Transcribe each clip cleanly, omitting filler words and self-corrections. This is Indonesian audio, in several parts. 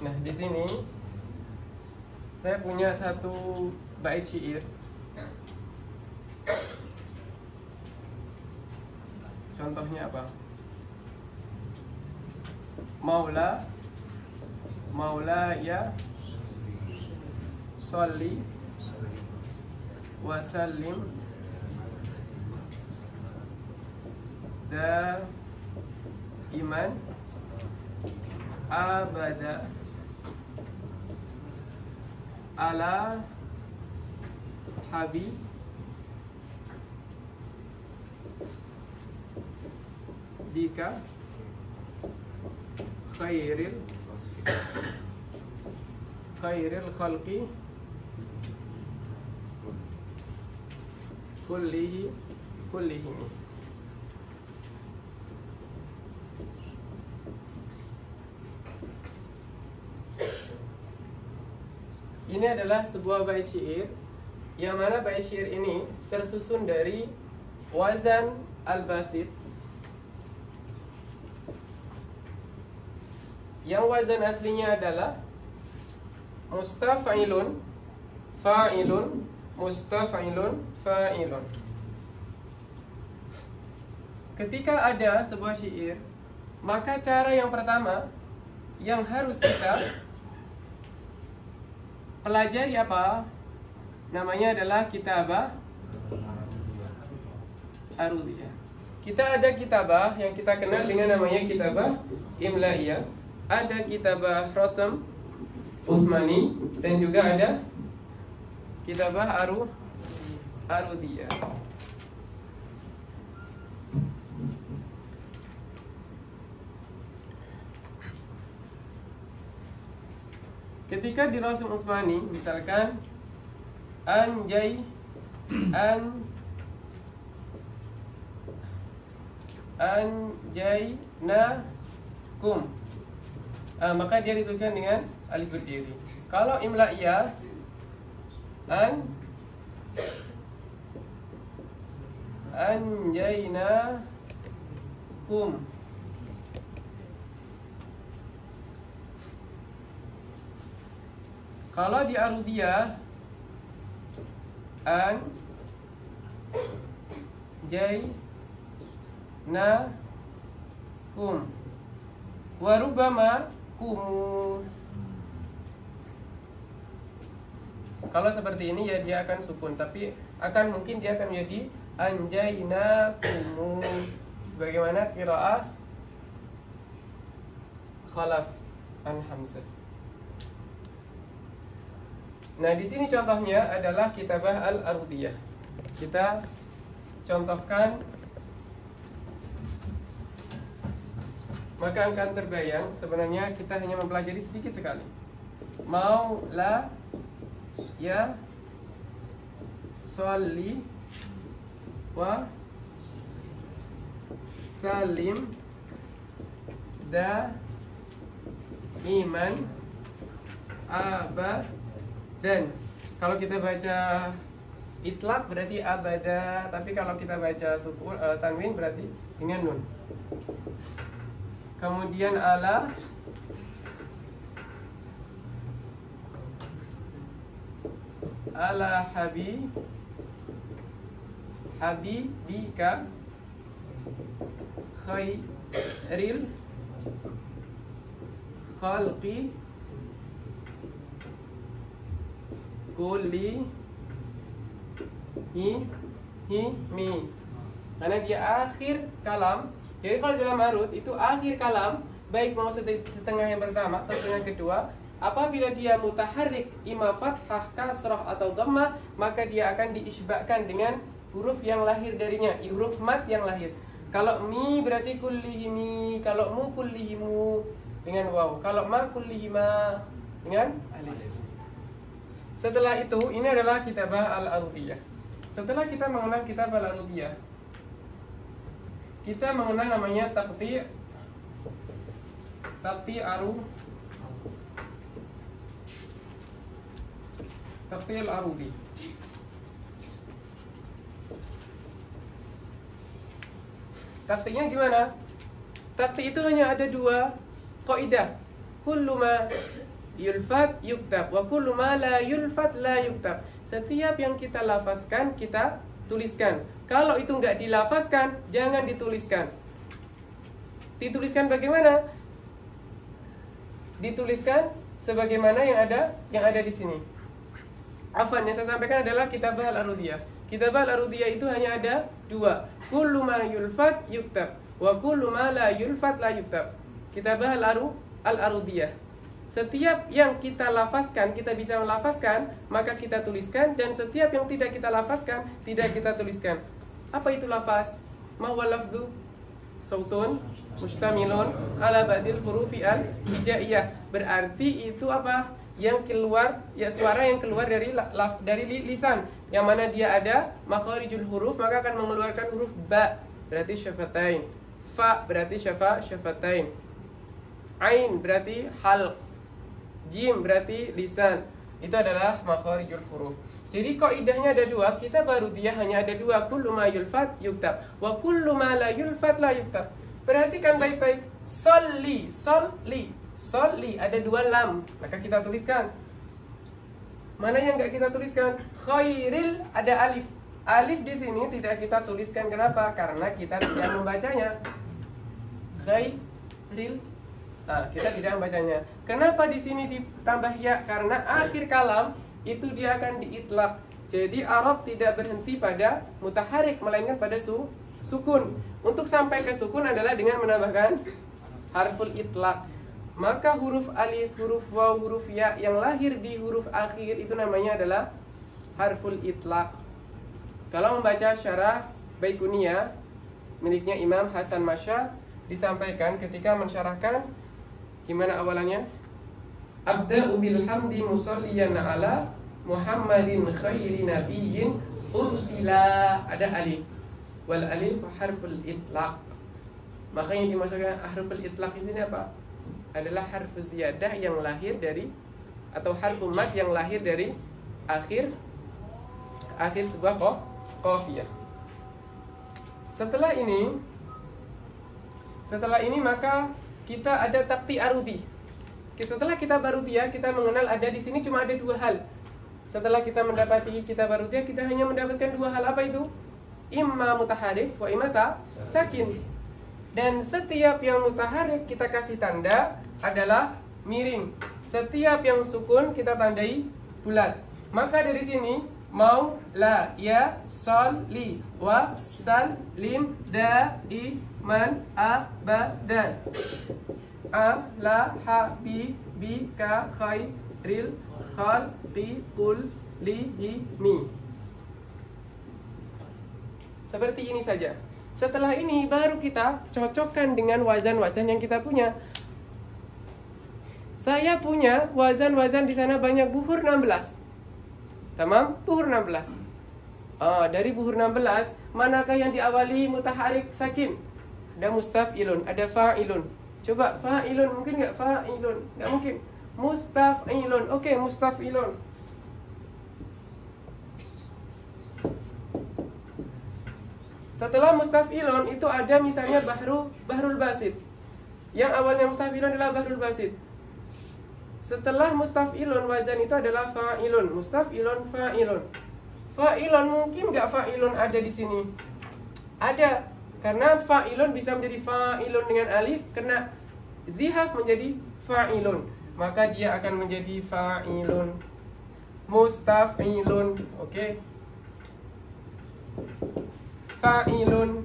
Nah, di sini saya punya satu bait syair. Contohnya apa? Maula ya sholli wa sallim iman abada ala habibika khairil khalqi kullihim. Ini adalah sebuah bait syair yang mana bait syair ini tersusun dari wazan al-basit, yang wazan aslinya adalah mustaf'ilun fa'ilun mustaf'ilun fa'ilun. Ketika ada sebuah syair, maka cara yang pertama yang harus kita pelajari apa? Namanya adalah kitabah arudiyah. Kita ada kitabah yang kita kenal dengan namanya kitabah imla'iyah, ada kitabah Rasm Utsmani, dan juga ada kitabah arudiyah. Ketika di Rasm Utsmani, misalkan anjaynakum, maka dia dituliskan dengan alif berdiri. Kalau imla'iyah anjaynakum, kalau di arudiyah anjaynakum warubama kumu. Kalau seperti ini ya dia akan sukun, tapi akan mungkin dia akan menjadi anjaynakumu, sebagaimana qiraah Khalaf an Hamzah. Nah, di sini contohnya adalah kitabah al-arudiyah. Kita contohkan, maka akan terbayang sebenarnya kita hanya mempelajari sedikit sekali. Maula ya sholli wa salim iman abadan. Kalau kita baca itlaq berarti abada, tapi kalau kita baca sukun tanwin berarti dengan nun. Kemudian ala habibika khairil khalqi kullihimi, karena dia akhir kalam. Jadi kalau dalam arud itu akhir kalam, baik mau setengah yang pertama atau setengah kedua, apabila dia mutaharrik imma fathah, kasrah atau dhammah, maka dia akan diisbahkan dengan huruf yang lahir darinya, huruf mat yang lahir. Kalau mi berarti kullihimi, kalau mu kullihimu dengan waw, kalau ma kullihima dengan alif. Setelah itu, ini adalah kitabah al-arudiyah. Setelah kita mengenal kitabah al-arudiyah, kita mengenal namanya taqti' al-arudi. Taktiknya gimana? Taktik itu hanya ada dua kaidah. Kullu ma yulfat yuktab wa kullu ma la yulfat la yuktab. Setiap yang kita lafazkan kita tuliskan. Kalau itu nggak dilafazkan, jangan dituliskan. Dituliskan bagaimana? Dituliskan sebagaimana yang ada di sini. Afwan, yang saya sampaikan adalah kitabah al-arudiyah. Kitabah al-arudiyah itu hanya ada dua. Kullu ma yulfat yuktab wa kullu ma la yulfat la yuktab. Kitabah al-arudiyah. Setiap yang kita lafazkan, kita bisa melafazkan, maka kita tuliskan. Dan setiap yang tidak kita lafazkan, tidak kita tuliskan. Apa itu lafaz? Ma huwa lafzu? Sautun mustamilun ala ba'dil hurufi al-hijaiyah. Berarti itu apa? Yang keluar, ya suara yang keluar dari lisan, yang mana dia ada makharijul huruf, maka akan mengeluarkan huruf ba, berarti syafatain. Fa berarti syafatain. Ain berarti halq. Jim berarti lisan. Itu adalah makharijul huruf. Jadi kaidahnya ada dua, kita baru dia hanya ada dua. Kullu ma yulfat yuktab wa kullu ma la yulfat la yuktab. Perhatikan baik-baik. Sholli, sholli, sholli ada dua lam, maka kita tuliskan. Mana yang enggak kita tuliskan? Khairil ada alif. Alif di sini tidak kita tuliskan. Kenapa? Karena kita tidak membacanya. Khairil. Nah, kita tidak membacanya. Kenapa di sini ditambah ya? Karena akhir kalam itu dia akan diitlaq. Jadi Arab tidak berhenti pada mutaharik, melainkan pada sukun. Untuk sampai ke sukun adalah dengan menambahkan harful itlaq. Maka huruf alif, huruf waw, huruf ya yang lahir di huruf akhir itu namanya adalah harful itlaq. Kalau membaca syarah Baiquniyah miliknya Imam Hasan Masya, disampaikan ketika mensyarahkan, gimana awalannya? Abda'u bilhamdi musalliyan ala Muhammadin khairi nabiyyin ursila. Ada alif. Wal alif harful itlaq. Maka yang dimaksudkan harful itlaq di sini apa? Adalah harfu ziyadah yang lahir dari, atau harfu mad yang lahir dari akhir sebuah qafiyah. Setelah ini maka kita ada takti arudi. Setelah kita barudiyah, kita mengenal ada di sini cuma ada dua hal. Setelah kita mendapati kita barudiyah, kita hanya mendapatkan dua hal. Apa itu? Imma mutaharik wa imma sakin. Dan setiap yang mutaharik kita kasih tanda adalah miring. Setiap yang sukun kita tandai bulat. Maka dari sini mau la ya sholli wa sallim daiman abadan ala habibika khairil khalqi kullihimi. Seperti ini saja. Setelah ini baru kita cocokkan dengan wazan-wazan yang kita punya. Saya punya wazan-wazan di sana banyak. Buhur 16. Tamam? Buhur 16. Dari buhur 16, manakah yang diawali mutaharik sakin? Ada mustaf'ilun, ada fa'ilun. Coba fa'ilun, mungkin nggak fa'ilun? Nggak mungkin. Mustaf'ilun. Oke, mustaf'ilun. Setelah mustaf'ilun itu ada misalnya bahrul basit. Yang awalnya mustaf'ilun adalah bahrul basit. Setelah mustaf'ilun wazan itu adalah fa'ilun. Mustaf'ilun, fa'ilun. Fa'ilun mungkin nggak fa'ilun ada di sini? Ada. Karena fa'ilun bisa menjadi fa'ilun dengan alif, kena zihaf menjadi fa'ilun, maka dia akan menjadi fa'ilun. Mustaf'ilun. Oke. Fa'ilun.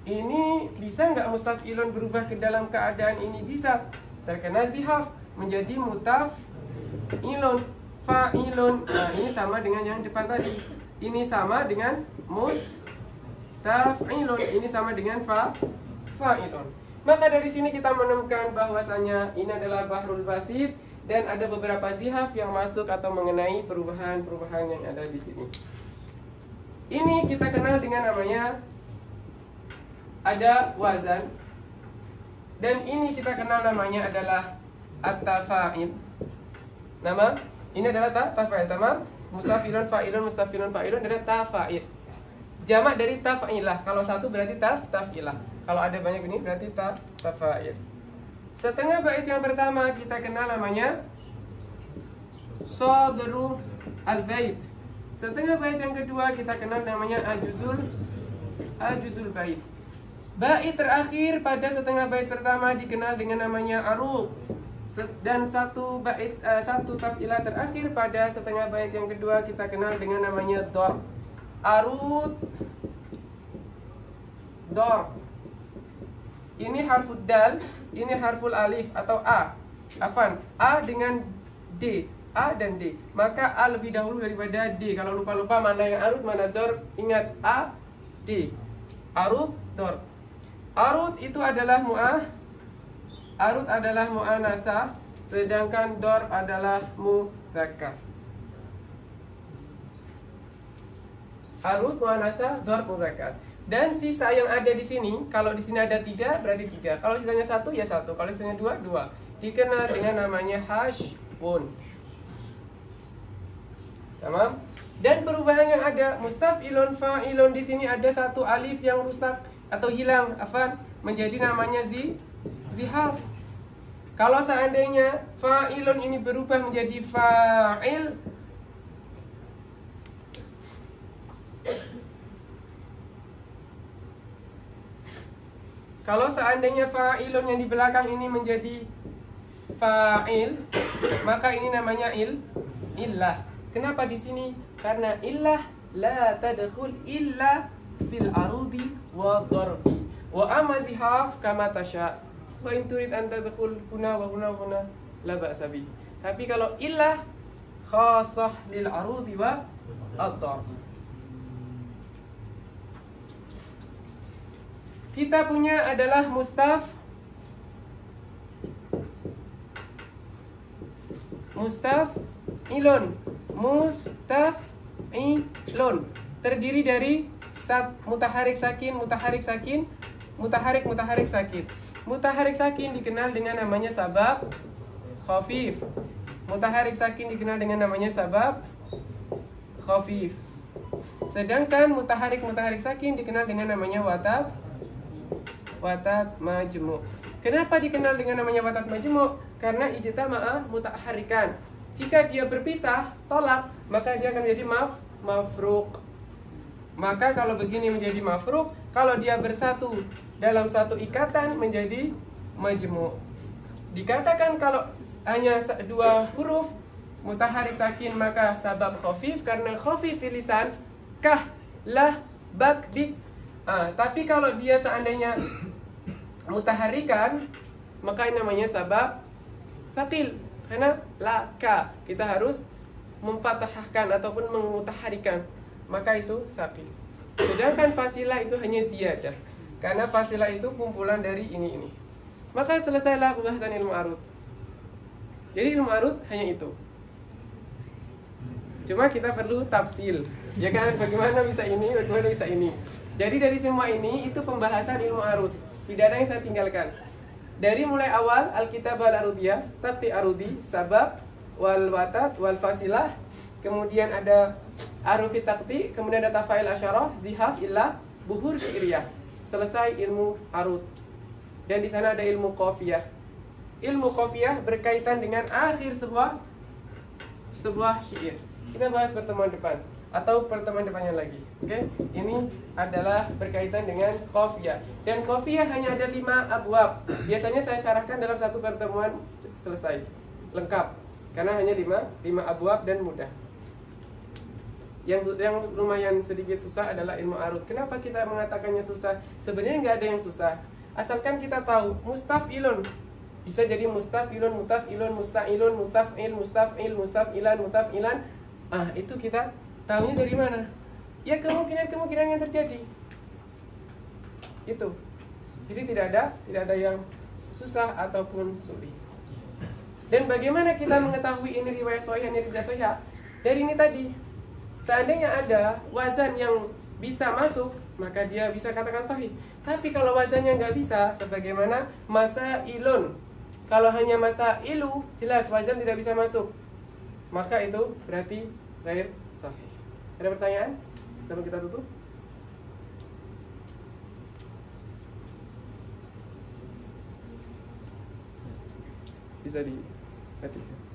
Ini bisa nggak mustaf'ilun berubah ke dalam keadaan ini? Bisa. Terkena zihaf menjadi mutaf'ilun. Fa'ilun. Nah, ini sama dengan yang depan tadi. Ini sama dengan mustaf'ilun. Ini sama dengan fa'ilun. Maka dari sini kita menemukan bahwasanya ini adalah bahrul basit dan ada beberapa zihaf yang masuk atau mengenai perubahan-perubahan yang ada di sini. Ini kita kenal dengan namanya ada wazan, dan ini kita kenal namanya adalah at-tafa'il. Nama ini adalah tafa'il, tamam? Mustaf'ilun, fa'ilun, mustaf'ilun, fa'ilun adalah tafa'il. Jamak dari taf'ilah. Kalau satu berarti taf'ilah. Kalau ada banyak ini berarti tafa'il. Setengah bait yang pertama kita kenal namanya sadru al-bait. Setengah bait yang kedua kita kenal namanya ajuzul bait. Bait terakhir pada setengah bait pertama dikenal dengan namanya arud. Dan satu taf'ilah terakhir pada setengah bait yang kedua kita kenal dengan namanya dor. Arud, dor. Ini harful dal, ini harful alif atau a. Afan, a dengan d, a dan d. Maka a lebih dahulu daripada d. Kalau lupa-lupa mana yang arud, mana dor, ingat a, d. Arud, dor. Arud itu adalah mu'anasah, sedangkan dor adalah mudzakkar. Arud mu'anasah, dor mudzakkar. Dan sisa yang ada di sini, kalau di sini ada 3 berarti 3. Kalau sisanya 1 ya 1. Kalau sisanya 2, 2. Dikenal dengan namanya hashbun. Tamam? Dan perubahan yang ada, mustaf'ilun, fa'ilun, di sini ada satu alif yang rusak atau hilang, menjadi namanya zihaf. Kalau seandainya fa'ilun ini berubah menjadi fa'il, kalau seandainya fa'ilun yang di belakang ini menjadi fa'il, maka ini namanya illah. Kenapa di sini? Karena illah la tadkhul illa fil arudi wa darbi. Wa amma zihaf kama tasha. Wa in turid an tadkhul huna wa huna wa huna la ba'sa bi. Tapi kalau illah khassah lil arudi wa ad-darb. Kita punya adalah mustaf'ilun terdiri dari mutaharik sakin. Mutaharik sakin dikenal dengan namanya sabab khafif. Sedangkan mutaharik sakin dikenal dengan namanya watat majmu'. Kenapa dikenal dengan namanya watat majmu'? Karena ijtama'a mutaharikan. Jika dia berpisah, tolak, maka dia akan menjadi mafruq. Maka kalau begini menjadi mafruq, kalau dia bersatu dalam satu ikatan menjadi majmu'. Dikatakan kalau hanya 2 huruf mutaharik sakin maka sabab khafif, karena khafif lisan kah, lah, bak, dik. Tapi kalau dia seandainya mutaharikan, maka ini namanya sabab sakil. Karena laka, kita harus memfatahkan ataupun memutaharikan, maka itu sakil. Sedangkan fasilah itu hanya ziyadah, karena fasilah itu kumpulan dari ini. Maka selesailah pembahasan ilmu arud. Jadi ilmu arud hanya itu. Cuma kita perlu tafsil, ya kan? Bagaimana bisa ini, bagaimana bisa ini. Jadi dari semua ini, itu pembahasan ilmu arud. Tidak ada yang saya tinggalkan. Dari mulai awal, Alkitab al-Arudiyah, Tarti Arudi, Sabab, Wal Watat, Wal Fasilah. Kemudian ada Arufi Takti, kemudian ada Tafail Asyarah, Zihaf, Illah, Buhur Syi'riyah. Selesai ilmu arud. Dan di sana ada ilmu qafiyah. Ilmu qafiyah berkaitan dengan akhir sebuah syair. Kita bahas pertemuan depan atau pertemuan depannya lagi. Oke? Ini adalah berkaitan dengan qafiyah. Dan qafiyah hanya ada 5 abwab. Biasanya saya syarahkan dalam satu pertemuan selesai. Lengkap. Karena hanya 5 abwab dan mudah. Yang lumayan sedikit susah adalah ilmu arud. Kenapa kita mengatakannya susah? Sebenarnya nggak ada yang susah. Asalkan kita tahu mustaf'ilun. Bisa jadi mustaf'ilun, mutaf'ilun, musta'ilun, mutaf'il, mustaf'il, mustaf'ilan, mutaf'ilan. Itu kita tahunya dari mana? Ya kemungkinan yang terjadi. Itu. Jadi tidak ada yang susah ataupun sulit. Dan bagaimana kita mengetahui ini riwayat sahih, ini tidak sahih? Dari ini tadi. Seandainya ada wazan yang bisa masuk, maka dia bisa katakan sahih. Tapi kalau wazannya nggak bisa, sebagaimana masailun. Kalau hanya masailu, jelas wazan tidak bisa masuk. Maka itu berarti ghair sahih. Ada pertanyaan? Sebelum kita tutup? bisa diketik.